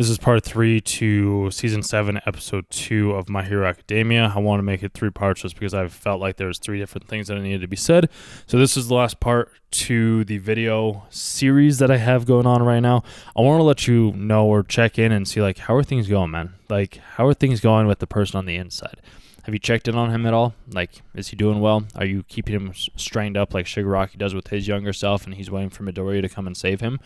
This is part 3 to season 7, episode 2 of My Hero Academia. I want to make it 3 parts just because I felt like there was 3 different things that needed to be said. So this is the last part to the video series that I have going on right now. I want to let you know or check in and see, like, how are things going, man? Like, how are things going with the person on the inside? Have you checked in on him at all? Like, is he doing well? Are you keeping him strained up like Shigaraki does with his younger self and he's waiting for Midoriya to come and save him?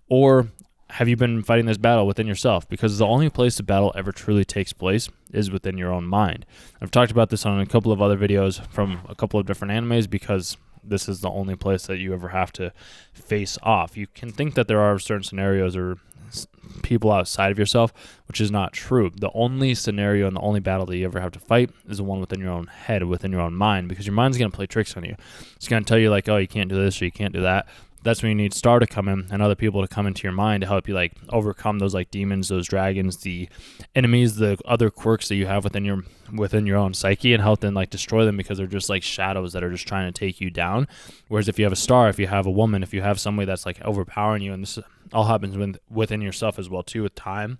Or have you been fighting this battle within yourself? Because the only place the battle ever truly takes place is within your own mind. I've talked about this on a couple of other videos from a couple of different animes because this is the only place that you ever have to face off. You can think that there are certain scenarios or people outside of yourself, which is not true. The only scenario and the only battle that you ever have to fight is the one within your own head, within your own mind, because your mind's going to play tricks on you. It's going to tell you, like, oh, you can't do this or you can't do that. That's when you need Star to come in and other people to come into your mind to help you, like, overcome those, like, demons, those dragons, the enemies, the other quirks that you have within your own psyche, and help them, like, destroy them, because they're just like shadows that are just trying to take you down. Whereas if you have a Star, if you have a woman, if you have somebody that's, like, overpowering you, and this all happens within yourself as well too with time.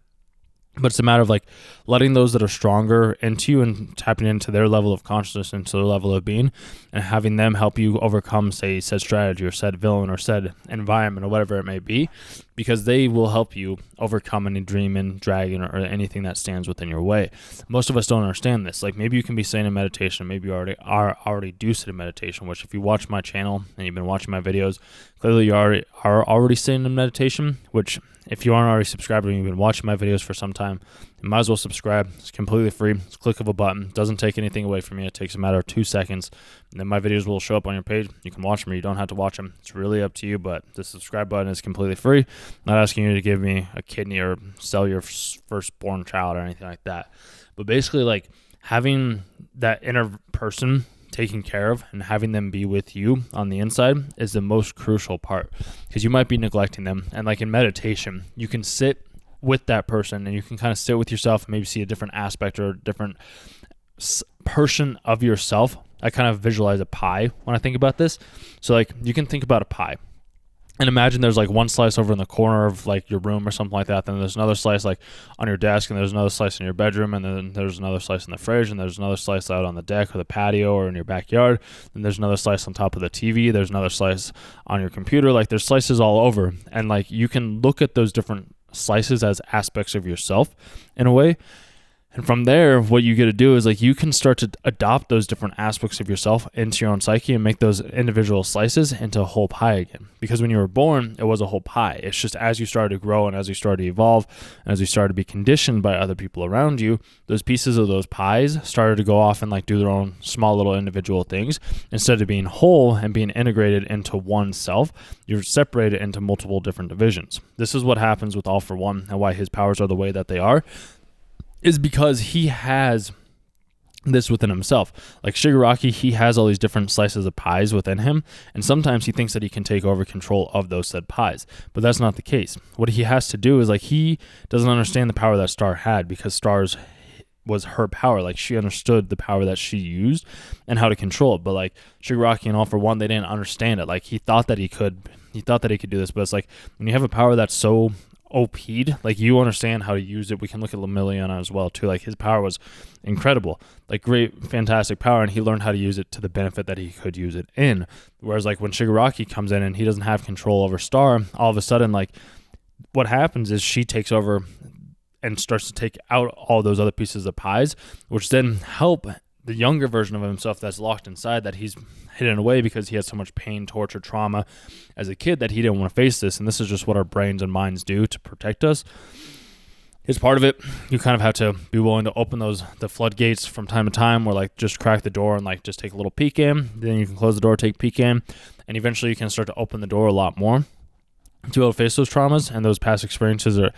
But it's a matter of, like, letting those that are stronger into you and tapping into their level of consciousness, into their level of being, and having them help you overcome, say, said strategy or said villain or said environment or whatever it may be, because they will help you overcome any demon, dragon, or anything that stands within your way. Most of us don't understand this. Like, maybe you can be saying in meditation, maybe you already do sit in meditation, which if you watch my channel and you've been watching my videos, clearly you are already sitting in meditation, which if you aren't already subscribed and you've been watching my videos for some time, you might as well subscribe. It's completely free. It's a click of a button. Doesn't take anything away from you. It takes a matter of 2 seconds. And then my videos will show up on your page. You can watch them or you don't have to watch them. It's really up to you, but the subscribe button is completely free. I'm not asking you to give me a kidney or sell your firstborn child or anything like that. But basically, like, having that inner person taken care of and having them be with you on the inside is the most crucial part, because you might be neglecting them. And like in meditation, you can sit with that person and you can kind of sit with yourself and maybe see a different aspect or a different person of yourself. I kind of visualize a pie when I think about this. So, like, you can think about a pie and imagine there's, like, one slice over in the corner of, like, your room or something like that. Then there's another slice, like, on your desk, and there's another slice in your bedroom, and then there's another slice in the fridge, and there's another slice out on the deck or the patio or in your backyard. Then there's another slice on top of the TV. There's another slice on your computer. Like, there's slices all over. And, like, you can look at those different slices as aspects of yourself in a way. And from there, what you get to do is, like, you can start to adopt those different aspects of yourself into your own psyche and make those individual slices into a whole pie again. Because when you were born, it was a whole pie. It's just as you started to grow and as you started to evolve and as you started to be conditioned by other people around you, those pieces of those pies started to go off and, like, do their own small little individual things. Instead of being whole and being integrated into one self, you're separated into multiple different divisions. This is what happens with All For One and why his powers are the way that they are, is because he has this within himself. Like Shigaraki, he has all these different slices of pies within him, and sometimes he thinks that he can take over control of those said pies, but that's not the case. What he has to do is, like, he doesn't understand the power that Star had, because Star's was her power. Like, she understood the power that she used and how to control it, but, like, Shigaraki and All For One, they didn't understand it. Like, he thought that he could do this, but it's like, when you have a power that's so OP'd, like, you understand how to use it. We can look at Lemillion as well too. Like, his power was incredible, like, great, fantastic power, and he learned how to use it to the benefit that he could use it in. Whereas, like, when Shigaraki comes in and he doesn't have control over Star, all of a sudden, like, what happens is she takes over and starts to take out all those other pieces of pies, which then help the younger version of himself that's locked inside, that he's hidden away because he had so much pain, torture, trauma as a kid that he didn't want to face this. And this is just what our brains and minds do to protect us. It's part of it. You kind of have to be willing to open the floodgates from time to time, where, like, just crack the door and, like, just take a little peek in. Then you can close the door, take a peek in, and eventually you can start to open the door a lot more to be able to face those traumas and those past experiences, or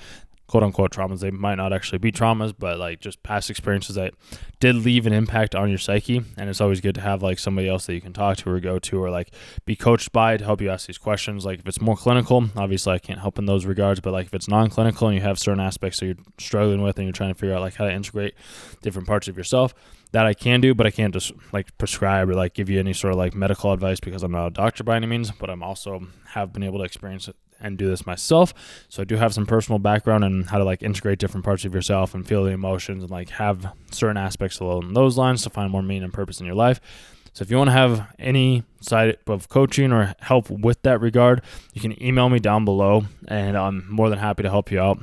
quote-unquote traumas. They might not actually be traumas, but, like, just past experiences that did leave an impact on your psyche. And it's always good to have, like, somebody else that you can talk to or go to or, like, be coached by to help you ask these questions. Like, if it's more clinical, obviously I can't help in those regards, but, like, if it's non-clinical and you have certain aspects that you're struggling with and you're trying to figure out, like, how to integrate different parts of yourself, that I can do, but I can't just, like, prescribe or, like, give you any sort of, like, medical advice, because I'm not a doctor by any means, but I'm also have been able to experience and do this myself. So I do have some personal background in how to like integrate different parts of yourself and feel the emotions and like have certain aspects along those lines to find more meaning and purpose in your life. So if you want to have any side of coaching or help with that regard, you can email me down below, and I'm more than happy to help you out.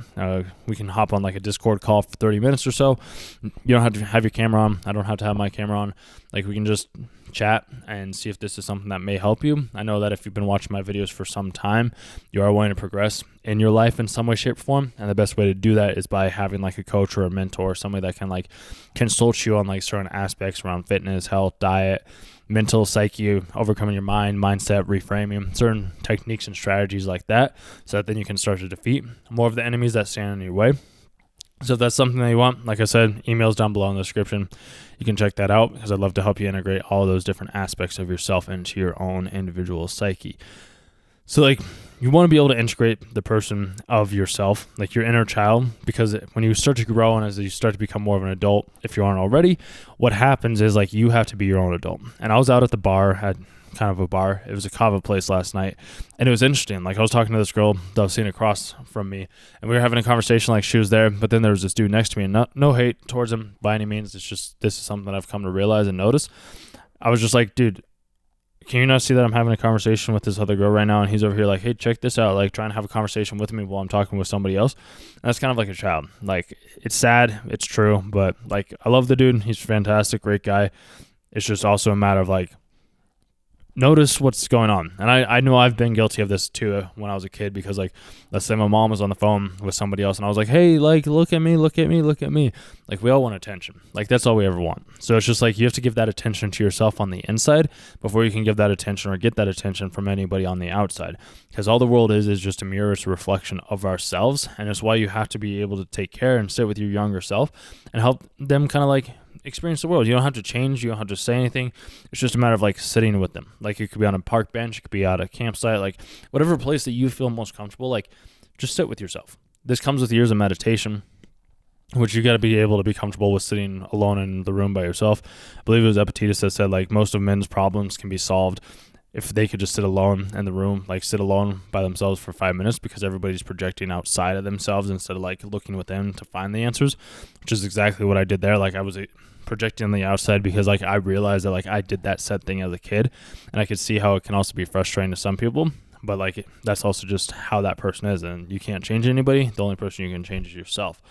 We can hop on like a Discord call for 30 minutes or so. You don't have to have your camera on. I don't have to have my camera on. Like, we can just chat and see if this is something that may help you. I know that if you've been watching my videos for some time, you are wanting to progress in your life in some way, shape, or form. And the best way to do that is by having like a coach or a mentor, somebody that can like consult you on like certain aspects around fitness, health, diet, mental, psyche, overcoming your mind, mindset, reframing, certain techniques and strategies like that, so that then you can start to defeat more of the enemies that stand in your way. So if that's something that you want, like I said, emails down below in the description. You can check that out, because I'd love to help you integrate all those different aspects of yourself into your own individual psyche. So like, you want to be able to integrate the person of yourself, like your inner child, because when you start to grow and as you start to become more of an adult, if you aren't already, what happens is like you have to be your own adult. And I was out at the bar, at kind of a bar. It was a kava place last night, and it was interesting. Like, I was talking to this girl that was sitting across from me, and we were having a conversation like she was there, but then there was this dude next to me, and no hate towards him by any means. It's just, this is something that I've come to realize and notice. I was just like, dude, can you not see that I'm having a conversation with this other girl right now? And he's over here like, hey, check this out, like trying to have a conversation with me while I'm talking with somebody else. And that's kind of like a child. Like, it's sad, it's true, but like, I love the dude. He's fantastic, great guy. It's just also a matter of like, notice what's going on. And I know I've been guilty of this too when I was a kid, because like, let's say my mom was on the phone with somebody else and I was like, hey, like, look at me. Like, we all want attention. Like, that's all we ever want. So it's just like, you have to give that attention to yourself on the inside before you can give that attention or get that attention from anybody on the outside. Because all the world is just a mirror, it's a reflection of ourselves. And it's why you have to be able to take care and sit with your younger self and help them kind of like experience the world. You don't have to change, you don't have to say anything. It's just a matter of like sitting with them. Like, it could be on a park bench, it could be at a campsite, like whatever place that you feel most comfortable, like just sit with yourself. This comes with years of meditation, which you got to be able to be comfortable with sitting alone in the room by yourself. I believe it was Epictetus that said like most of men's problems can be solved if they could just sit alone in the room, like sit alone by themselves for 5 minutes, because everybody's projecting outside of themselves instead of like looking within to find the answers, which is exactly what I did there. Like, I was projecting on the outside because like I realized that like I did that said thing as a kid, and I could see how it can also be frustrating to some people, but like that's also just how that person is, and you can't change anybody. The only person you can change is yourself.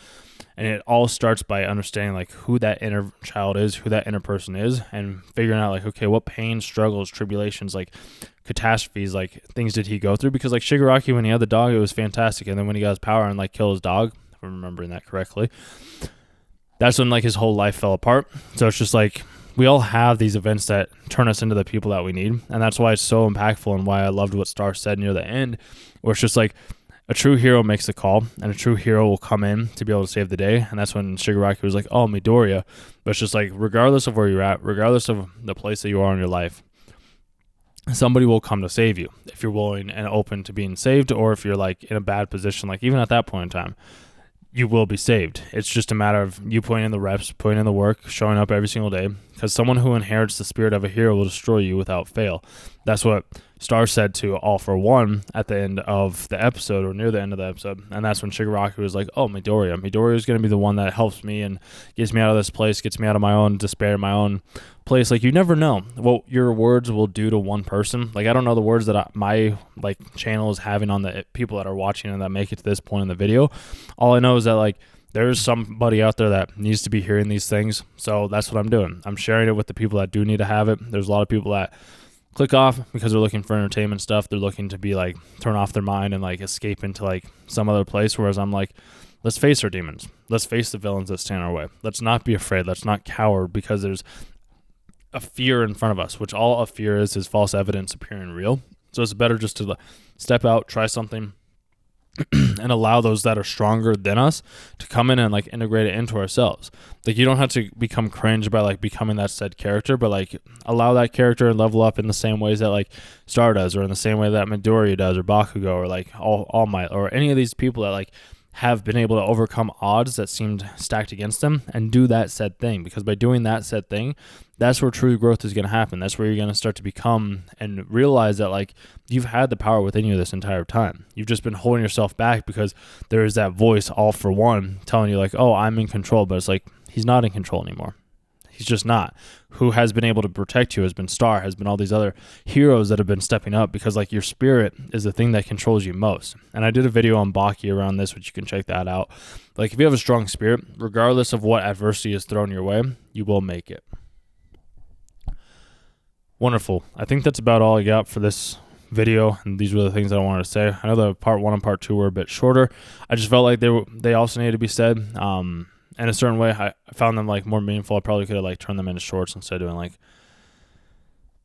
And it all starts by understanding like who that inner child is, who that inner person is, and figuring out like, okay, what pain, struggles, tribulations, like catastrophes, like things did he go through? Because like Shigaraki, when he had the dog, it was fantastic, and then when he got his power and like killed his dog, if I'm remembering that correctly, that's when like his whole life fell apart. So it's just like, we all have these events that turn us into the people that we need. And that's why it's so impactful, and why I loved what Star said near the end, where it's just like, a true hero makes the call, and a true hero will come in to be able to save the day. And that's when Shigaraki was like, oh, Midoriya. But it's just like, regardless of where you're at, regardless of the place that you are in your life, somebody will come to save you if you're willing and open to being saved, or if you're like in a bad position, like even at that point in time, you will be saved. It's just a matter of you putting in the reps, putting in the work, showing up every single day, because someone who inherits the spirit of a hero will destroy you without fail. That's what Star said to All for One at the end of the episode, or near the end of the episode. And that's when Shigaraki was like, oh, Midoriya is going to be the one that helps me and gets me out of this place, gets me out of my own despair, my own place. Like, you never know what your words will do to one person. Like, I don't know the words that my like channel is having on the people that are watching and that make it to this point in the video. All I know is that like, there's somebody out there that needs to be hearing these things. So that's what I'm doing. I'm sharing it with the people that do need to have it. There's a lot of people that click off because they're looking for entertainment stuff. They're looking to be like, turn off their mind and like escape into like some other place. Whereas I'm like, let's face our demons. Let's face the villains that stand in our way. Let's not be afraid. Let's not cower, because there's a fear in front of us, which all a fear is false evidence appearing real. So it's better just to step out, try something, and allow those that are stronger than us to come in and like integrate it into ourselves. Like, you don't have to become cringe by like becoming that said character, but like allow that character and level up in the same ways that like Star does, or in the same way that Midoriya does, or Bakugo, or like All Might, or any of these people that like have been able to overcome odds that seemed stacked against them and do that said thing. Because by doing that said thing, that's where true growth is going to happen. That's where you're going to start to become and realize that like you've had the power within you this entire time. You've just been holding yourself back because there is that voice, all for one, telling you like, oh, I'm in control. But it's like, he's not in control anymore. He's just not. Who has been able to protect you has been Star, has been all these other heroes that have been stepping up, because like your spirit is the thing that controls you most. And I did a video on Baki around this, which you can check that out. Like if you have a strong spirit, regardless of what adversity is thrown your way, you will make it. Wonderful. I think that's about all I got for this video, and these were the things that I wanted to say. I know the part 1 and part 2 were a bit shorter. I just felt like they also needed to be said. In a certain way, I found them like more meaningful. I probably could have like turned them into shorts instead of doing like,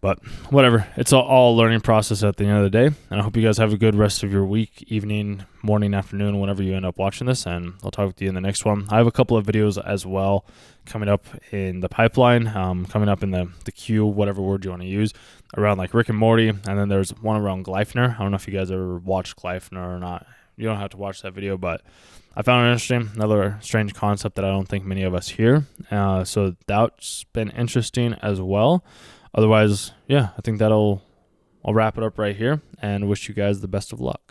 but whatever. It's all a learning process at the end of the day. And I hope you guys have a good rest of your week, evening, morning, afternoon, whenever you end up watching this. And I'll talk with you in the next one. I have a couple of videos as well coming up in the pipeline, coming up in the queue, whatever word you want to use, around like Rick and Morty. And then there's one around Gleifner. I don't know if you guys ever watched Gleifner or not. You don't have to watch that video, but I found it interesting. Another strange concept that I don't think many of us hear. So that's been interesting as well. Otherwise, yeah, I think I'll wrap it up right here and wish you guys the best of luck.